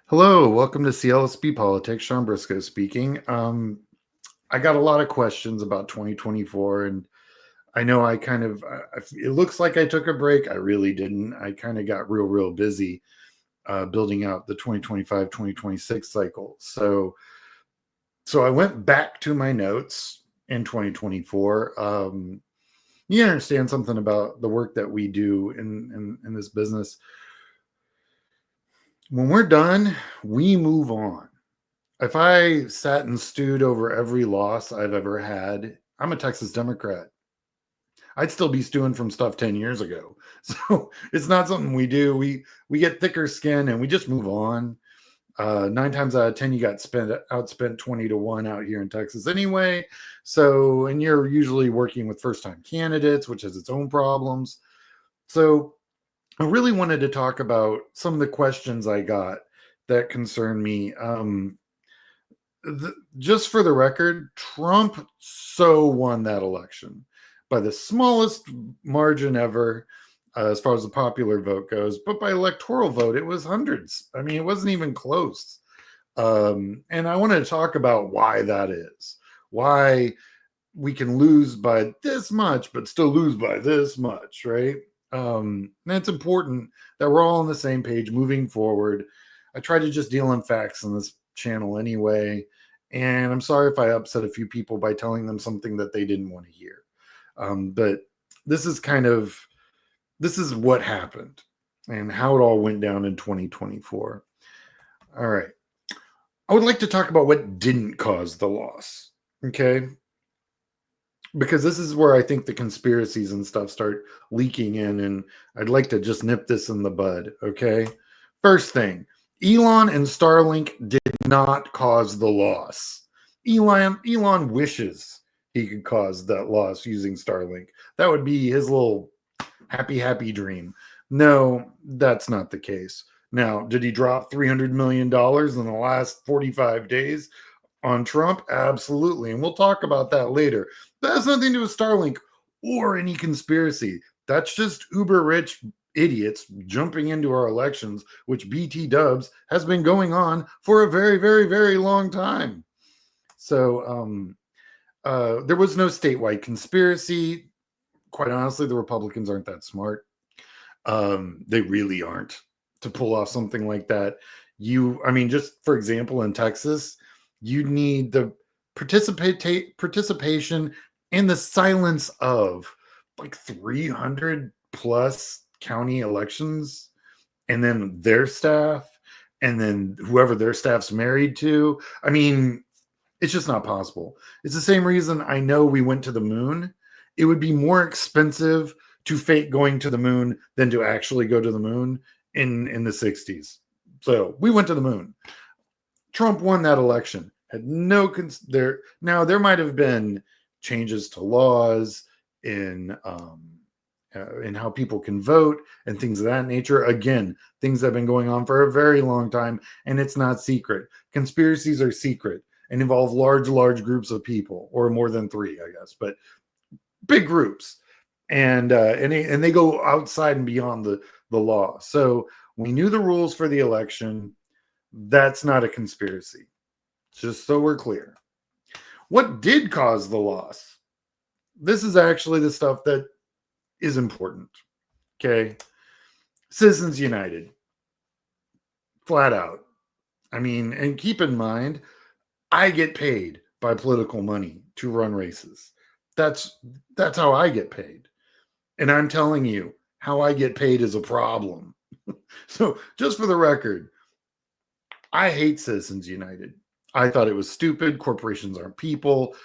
Hello, welcome to CLSB Politics. Sean Briscoe speaking. I got a lot of questions about 2024, and I know it looks like I took a break. I really didn't. I kind of got real busy building out the 2025-2026 cycle. So I went back to my notes in 2024. You understand something about the work that we do in this business. When we're done, we move on. If I sat and stewed over every loss I've ever had, I'm a Texas Democrat. I'd still be stewing from stuff 10 years ago. So it's not something we do. We get thicker skin and we just move on. 9 times out of 10, you got outspent 20-1 out here in Texas anyway. So, and you're usually working with first-time candidates, which has its own problems. So I really wanted to talk about some of the questions I got that concern me. Just for the record, Trump won that election by the smallest margin ever, as far as the popular vote goes. But by electoral vote, it was hundreds. I mean, it wasn't even close. And I wanted to talk about why that is. Why we can lose by this much, but still lose by this much, right? And it's important that we're all on the same page moving forward. I try to just deal in facts on this channel anyway. And I'm sorry if I upset a few people by telling them something that they didn't want to hear. But this is what happened and how it all went down in 2024. All right. I would like to talk about what didn't cause the loss. Okay. Because this is where I think the conspiracies and stuff start leaking in, and I'd like to just nip this in the bud. Okay. First thing, Elon and Starlink did not cause the loss. Elon wishes he could cause that loss using Starlink. That would be his little happy dream. No, that's not the case. Now, did he drop $300 million in the last 45 days on Trump? Absolutely. And we'll talk about that later. That has nothing to do with Starlink or any conspiracy. That's just uber rich idiots jumping into our elections, which BT dubs has been going on for a very long time. So there was no statewide conspiracy. Quite honestly, the Republicans aren't that smart. They really aren't, to pull off something like that. Just for example, in Texas, you need the participation in the silence of like 300 plus county elections, and then their staff, and then whoever their staff's married to. I mean, it's just not possible. It's the same reason I know we went to the moon. It would be more expensive to fake going to the moon than to actually go to the moon in the 60s. So we went to the moon. Trump won that election. Had no there. Now there might have been changes to laws in how people can vote and things of that nature. Again, things that have been going on for a very long time, and it's not secret. Conspiracies are secret and involve large groups of people, or more than three, I guess, but big groups, and they go outside and beyond the law. So we knew the rules for the election. That's not a conspiracy, just so we're clear. What did cause the loss? This is actually the stuff that is important. Okay. Citizens United. Flat out. I mean, and keep in mind, I get paid by political money to run races. That's how I get paid. And I'm telling you, how I get paid is a problem. So just for the record, I hate Citizens United. I thought it was stupid. Corporations aren't people.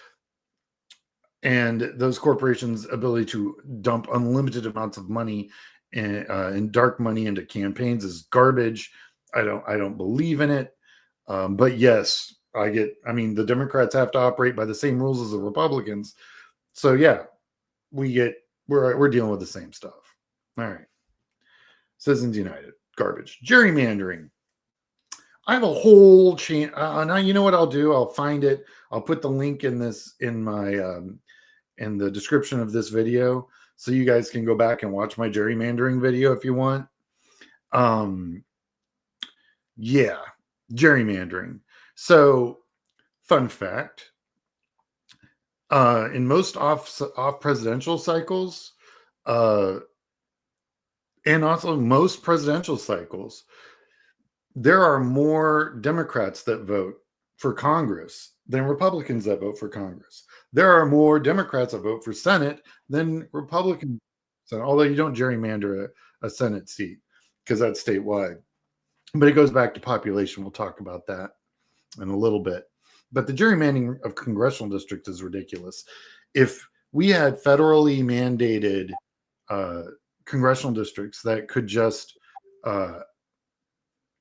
And those corporations' ability to dump unlimited amounts of money and dark money into campaigns is garbage. I don't believe in it. But yes, the Democrats have to operate by the same rules as the Republicans. So yeah, we're dealing with the same stuff. All right. Citizens United, garbage. Gerrymandering. I have a whole chain. Now you know what I'll do? I'll find it. I'll put the link in the description of this video, so you guys can go back and watch my gerrymandering video if you want. Yeah. Gerrymandering. So, fun fact: in most off presidential cycles, uh, and also most presidential cycles, there are more Democrats that vote for Congress than Republicans that vote for Congress. There are more Democrats that vote for Senate than Republicans. So, although you don't gerrymander a Senate seat because that's statewide, but it goes back to population. We'll talk about that in a little bit. But the gerrymandering of congressional districts is ridiculous. If we had federally mandated uh, congressional districts that could just uh,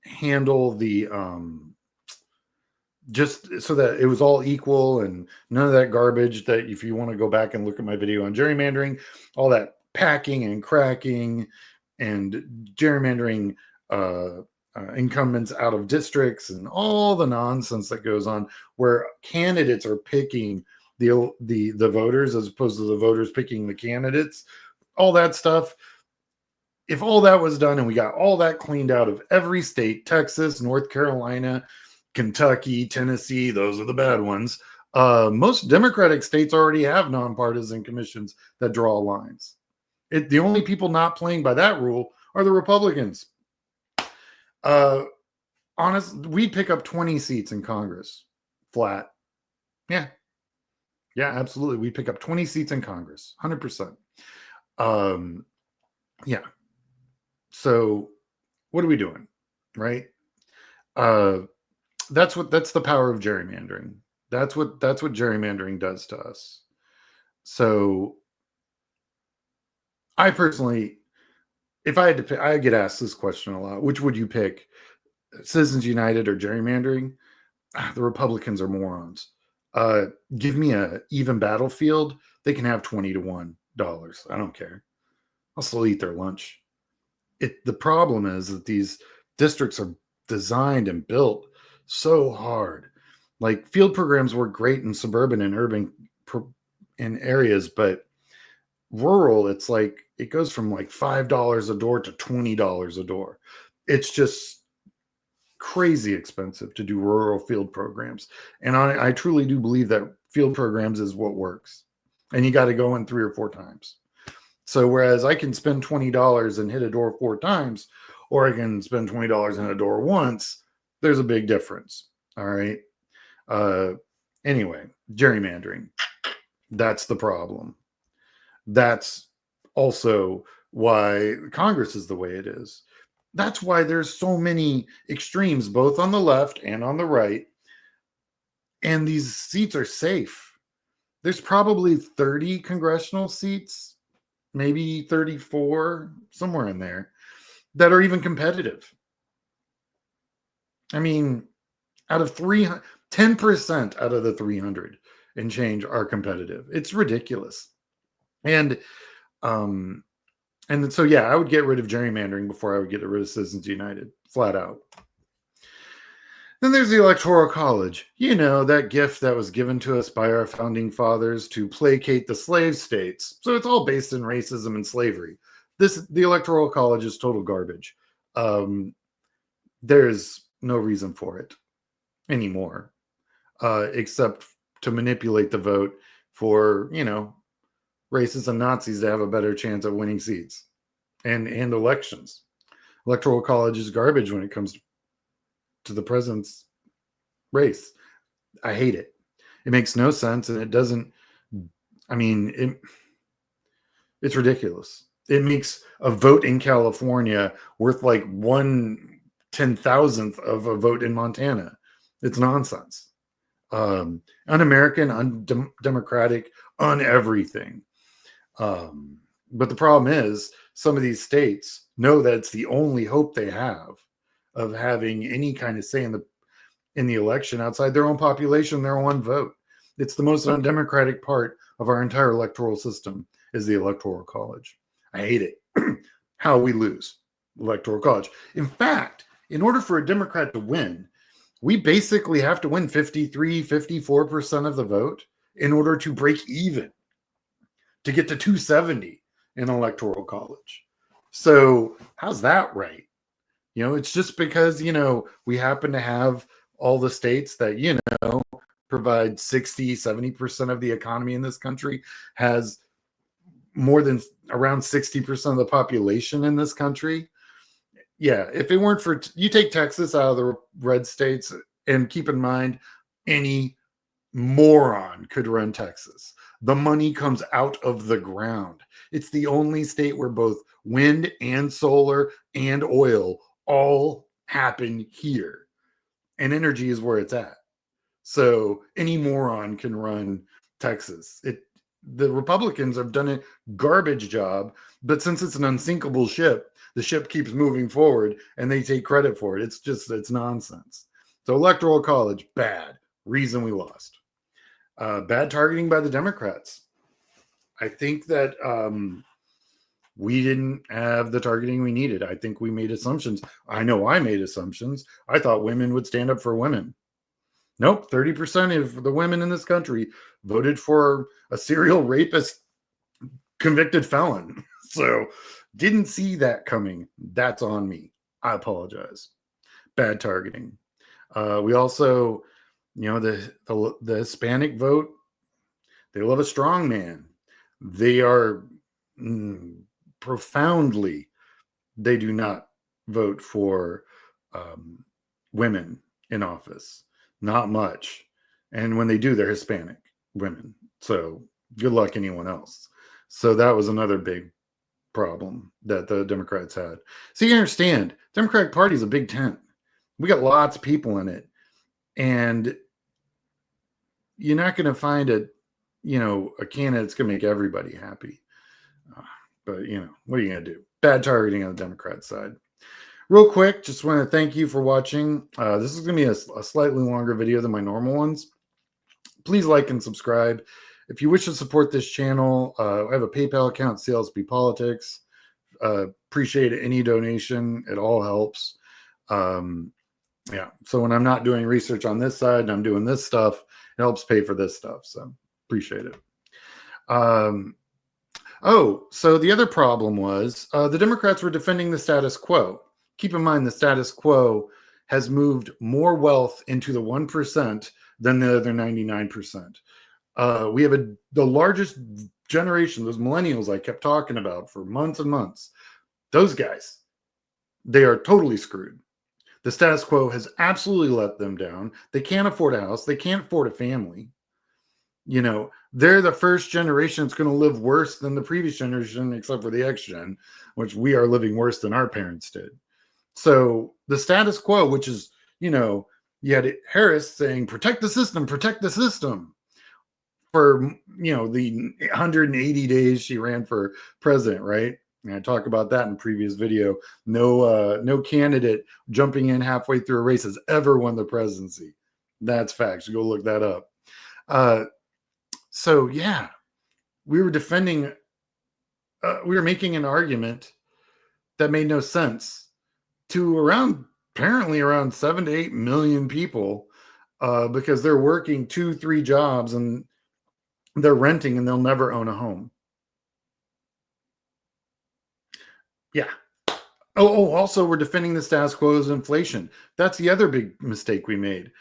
handle the just so that it was all equal and none of that garbage that, if you want to go back and look at my video on gerrymandering, all that packing and cracking and gerrymandering incumbents out of districts and all the nonsense that goes on where candidates are picking the voters as opposed to the voters picking the candidates, all that stuff. If all that was done and we got all that cleaned out of every state, Texas, North Carolina, Kentucky, Tennessee, those are the bad ones. Most Democratic states already have nonpartisan commissions that draw lines. The only people not playing by that rule are the Republicans. We'd pick up 20 seats in Congress flat. Yeah, absolutely. We pick up 20 seats in Congress, 100%. Yeah. So what are we doing, right? That's the power of gerrymandering. That's what gerrymandering does to us. So I personally, if I had to pick, I get asked this question a lot: which would you pick, Citizens United or gerrymandering? The Republicans are morons. Give me a even battlefield, they can have $20 to $1. I don't care. I'll still eat their lunch. The problem is that these districts are designed and built so hard. Like, field programs work great in suburban and urban in areas, but rural, it's like it goes from like $5 a door to $20 a door. It's just crazy expensive to do rural field programs, and I truly do believe that field programs is what works, and you got to go in 3 or 4 times. So whereas I can spend $20 and hit a door 4 times, or I can spend $20 in a door once, there's a big difference. All right. Anyway, gerrymandering. That's the problem. That's also why Congress is the way it is. That's why there's so many extremes, both on the left and on the right. And these seats are safe. There's probably 30 congressional seats, maybe 34, somewhere in there, that are even competitive. I mean, out of 300, 10% out of the 300 and change are competitive. It's ridiculous. And so, yeah, I would get rid of gerrymandering before I would get rid of Citizens United, flat out. Then there's the Electoral College. You know, that gift that was given to us by our founding fathers to placate the slave states. So it's all based in racism and slavery. The Electoral College is total garbage. There's no reason for it anymore, except to manipulate the vote for, racists and Nazis to have a better chance at winning seats and elections. Electoral College is garbage when it comes to the president's race. I hate it. It makes no sense, and it doesn't. I mean, it's ridiculous. It makes a vote in California worth like 1/10,000th of a vote in Montana. It's nonsense. Un-American, undemocratic, un-everything. But the problem is, some of these states know that it's the only hope they have of having any kind of say in the election outside their own population, their own vote. It's the most undemocratic part of our entire electoral system is the Electoral College. I hate it. How we lose Electoral College. In fact, in order for a Democrat to win, we basically have to win 53, 54% of the vote in order to break even, to get to 270 in Electoral College. So how's that right? It's just because, we happen to have all the states that, provide 60, 70% of the economy in this country, has more than around 60% of the population in this country. Yeah, if it weren't for, you take Texas out of the red states, and keep in mind, any moron could run Texas. The money comes out of the ground. It's the only state where both wind and solar and oil all happen here. And energy is where it's at. So any moron can run Texas. The Republicans have done a garbage job, but since it's an unsinkable ship, the ship keeps moving forward and they take credit for it. It's nonsense. So electoral college, bad. Reason we lost. Bad targeting by the Democrats. I think that we didn't have the targeting we needed. I think we made assumptions. I know I made assumptions. I thought women would stand up for women. Nope, 30% of the women in this country voted for a serial rapist, convicted felon. So didn't see that coming. That's on me. I apologize. Bad targeting. We also, the Hispanic vote, they love a strong man. They are profoundly, they do not vote for women in office. Not much. And when they do, they're Hispanic women. So good luck anyone else. So that was another big problem that the Democrats had. So you understand, Democratic Party is a big tent. We got lots of people in it. And you're not going to find a candidate that's going to make everybody happy. But, what are you going to do? Bad targeting on the Democrat side. Real quick, just want to thank you for watching. This is going to be a slightly longer video than my normal ones. Please like and subscribe. If you wish to support this channel, I have a PayPal account, CLSP Politics. Appreciate any donation. It all helps. Yeah. So when I'm not doing research on this side and I'm doing this stuff, it helps pay for this stuff. So appreciate it. So the other problem was the Democrats were defending the status quo. Keep in mind, the status quo has moved more wealth into the 1% than the other 99%. We have the largest generation, those millennials I kept talking about for months and months. Those guys, they are totally screwed. The status quo has absolutely let them down. They can't afford a house. They can't afford a family. They're the first generation that's going to live worse than the previous generation, except for the X gen, which we are living worse than our parents did. So the status quo, which is, you had Harris saying, protect the system, for, the 180 days she ran for president, right? And I talk about that in previous video. No candidate jumping in halfway through a race has ever won the presidency. That's facts. Go look that up. So yeah, we were defending, we were making an argument that made no sense to apparently around 7 to 8 million people, because they're working 2-3 jobs and they're renting and they'll never own a home. Yeah. Also, we're defending the status quo as inflation. That's the other big mistake we made.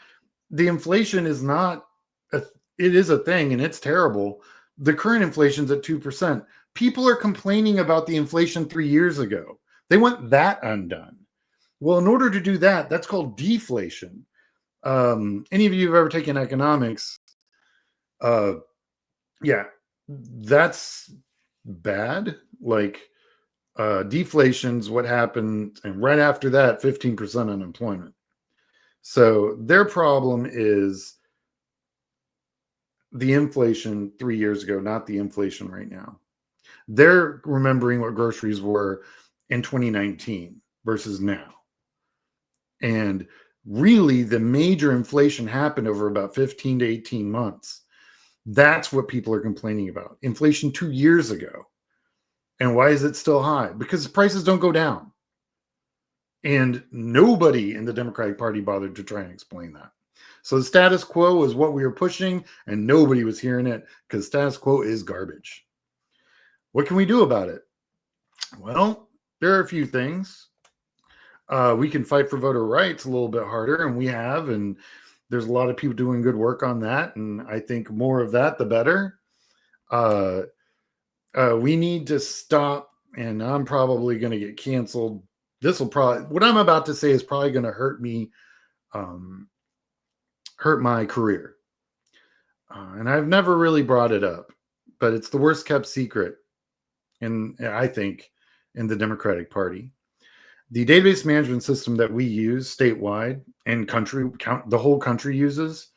The inflation is not, it is a thing and it's terrible. The current inflation's at 2%. People are complaining about the inflation 3 years ago. They want that undone. Well, in order to do that, that's called deflation. Any of you who've ever taken economics, yeah, that's bad. Like, deflation's what happened, and right after that, 15% unemployment. So their problem is the inflation 3 years ago, not the inflation right now. They're remembering what groceries were in 2019 versus now. And really, the major inflation happened over about 15 to 18 months. That's what people are complaining about. Inflation 2 years ago. And why is it still high? Because prices don't go down. And nobody in the Democratic Party bothered to try and explain that. So the status quo is what we were pushing, and nobody was hearing it because status quo is garbage. What can we do about it? Well, there are a few things. We can fight for voter rights a little bit harder, and we have, and there's a lot of people doing good work on that, and I think more of that, the better. We need to stop, and I'm probably going to get canceled. This will probably, what I'm about to say is probably going to hurt me, hurt my career. And I've never really brought it up, but it's the worst kept secret, and I think, in the Democratic Party. The database management system that we use statewide and the whole country uses,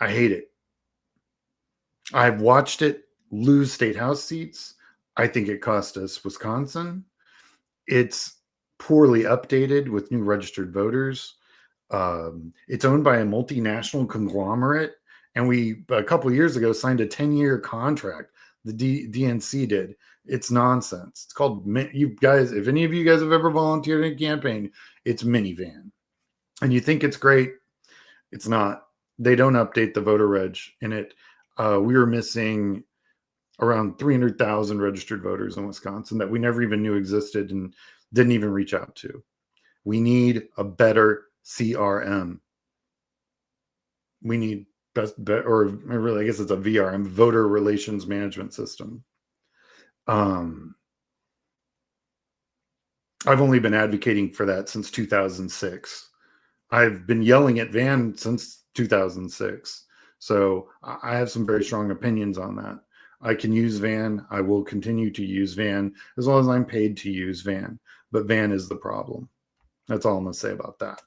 I hate it. I've watched it lose state house seats. I think it cost us Wisconsin. It's poorly updated with new registered voters. It's owned by a multinational conglomerate, and we a couple of years ago signed a 10-year contract. The DNC did. It's nonsense. It's called, you guys, if any of you guys have ever volunteered in a campaign, it's Minivan. And you think it's great. It's not. They don't update the voter reg in it. We were missing around 300,000 registered voters in Wisconsin that we never even knew existed and didn't even reach out to. We need a better CRM. We need or really, I guess it's a VRM, voter relations management system. I've only been advocating for that since 2006. I've been yelling at Van since 2006. So I have some very strong opinions on that. I can use Van. I will continue to use Van as long as I'm paid to use Van. But Van is the problem. That's all I'm going to say about that.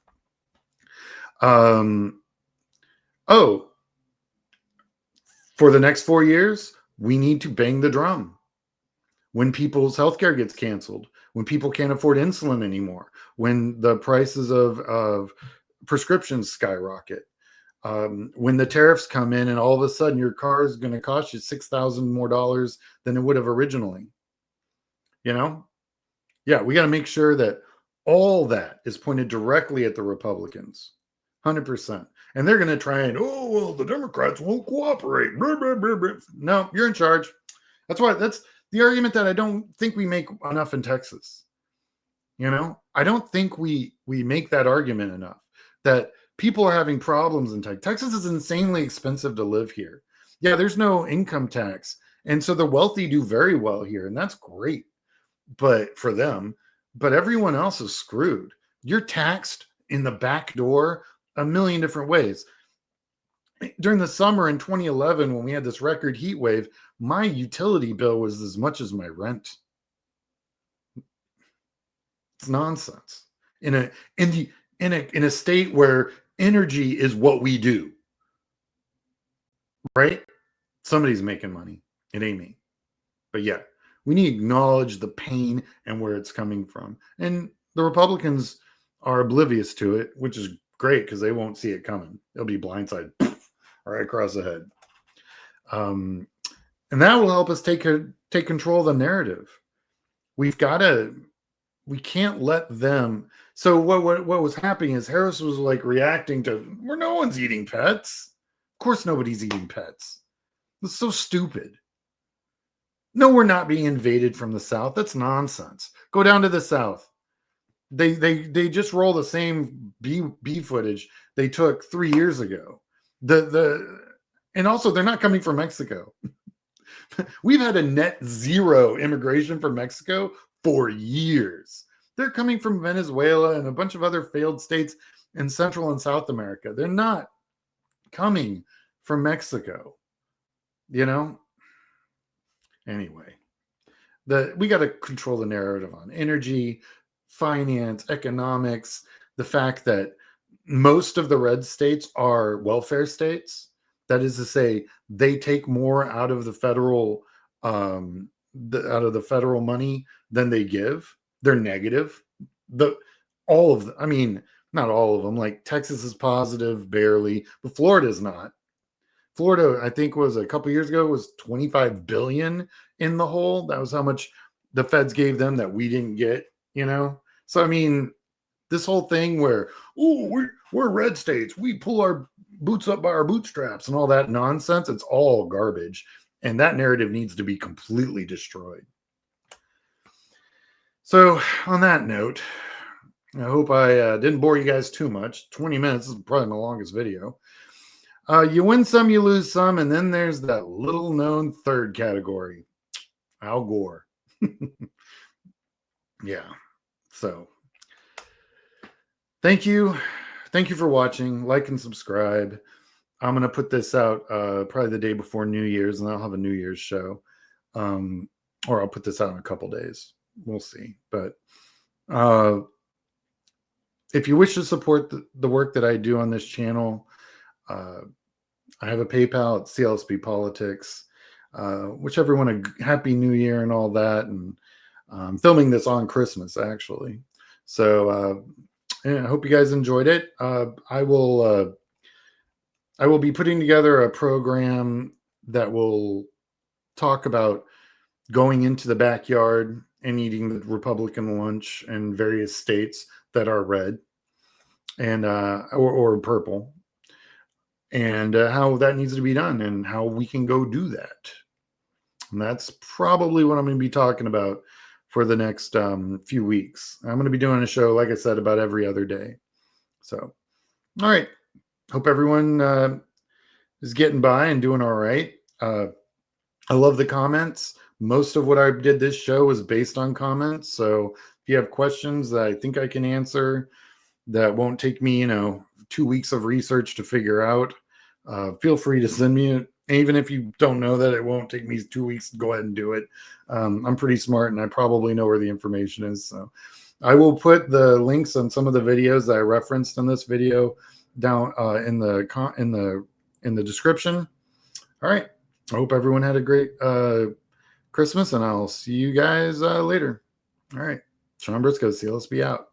For the next 4 years, we need to bang the drum. When people's healthcare gets canceled, when people can't afford insulin anymore, when the prices of prescriptions skyrocket, when the tariffs come in and all of a sudden your car is going to cost you $6,000 more than it would have originally. Yeah, we got to make sure that all that is pointed directly at the Republicans, 100%. And they're going to try and, the Democrats won't cooperate. No, you're in charge. That's the argument that I don't think we make enough in Texas. I don't think we make that argument enough, that people are having problems in Texas. Texas is insanely expensive to live here. Yeah, there's no income tax. And so the wealthy do very well here, and that's great. But for them, but everyone else is screwed. You're taxed in the back door a million different ways. During the summer in 2011, when we had this record heat wave, my utility bill was as much as my rent. It's nonsense. In a state where energy is what we do, right? Somebody's making money. It ain't me. But yeah, we need to acknowledge the pain and where it's coming from. And the Republicans are oblivious to it, which is great because they won't see it coming. They'll be blindsided right across the head. And that will help us take control of the narrative. We can't let them. So what was happening is Harris was like reacting to where no one's eating pets. Of course nobody's eating pets. It's so stupid. No, we're not being invaded from the South. That's nonsense. Go down to the South. They just roll the same bee footage they took 3 years ago. And also they're not coming from Mexico. We've had a net zero immigration from Mexico for years. They're coming from Venezuela and a bunch of other failed states in Central and South America. They're not coming from Mexico. Anyway, we got to control the narrative on energy, finance, economics, the fact that most of the red states are welfare states. That is to say, they take more out of the federal money than they give. They're negative. Not all of them. Like Texas is positive, barely, but Florida is not. Florida, I think, was a couple years ago was $25 billion in the hole. That was how much the feds gave them that we didn't get. So this whole thing where we're red states, we pull our boots up by our bootstraps and all that nonsense, it's all garbage, and that narrative needs to be completely destroyed. So on that note, I hope I didn't bore you guys too much. 20 minutes is probably my longest video. You win some, you lose some, and then there's that little known third category, Al Gore. Yeah. So thank you. Thank you for watching. Like and subscribe. I'm going to put this out probably the day before New Year's, and I'll have a New Year's show. Or I'll put this out in a couple days. We'll see. But if you wish to support the work that I do on this channel, I have a PayPal at CLSP Politics. Wish everyone a happy New Year and all that. And I'm filming this on Christmas, actually. So I hope you guys enjoyed it. I will be putting together a program that will talk about going into the backyard and eating the Republican lunch in various states that are red and or purple, and how that needs to be done and how we can go do that. And that's probably what I'm going to be talking about for the next few weeks. I'm going to be doing a show, like I said, about every other day. So, all right. Hope everyone is getting by and doing all right. I love the comments. Most of what I did this show was based on comments. So if you have questions that I think I can answer that won't take me, 2 weeks of research to figure out, feel free to send me it. Even if you don't know that it won't take me 2 weeks, go ahead and do it. I'm pretty smart and I probably know where the information is. So I will put the links on some of the videos that I referenced in this video down in the description. All right. I hope everyone had a great Christmas, and I'll see you guys later. All right. Sean Briscoe, CLSB out.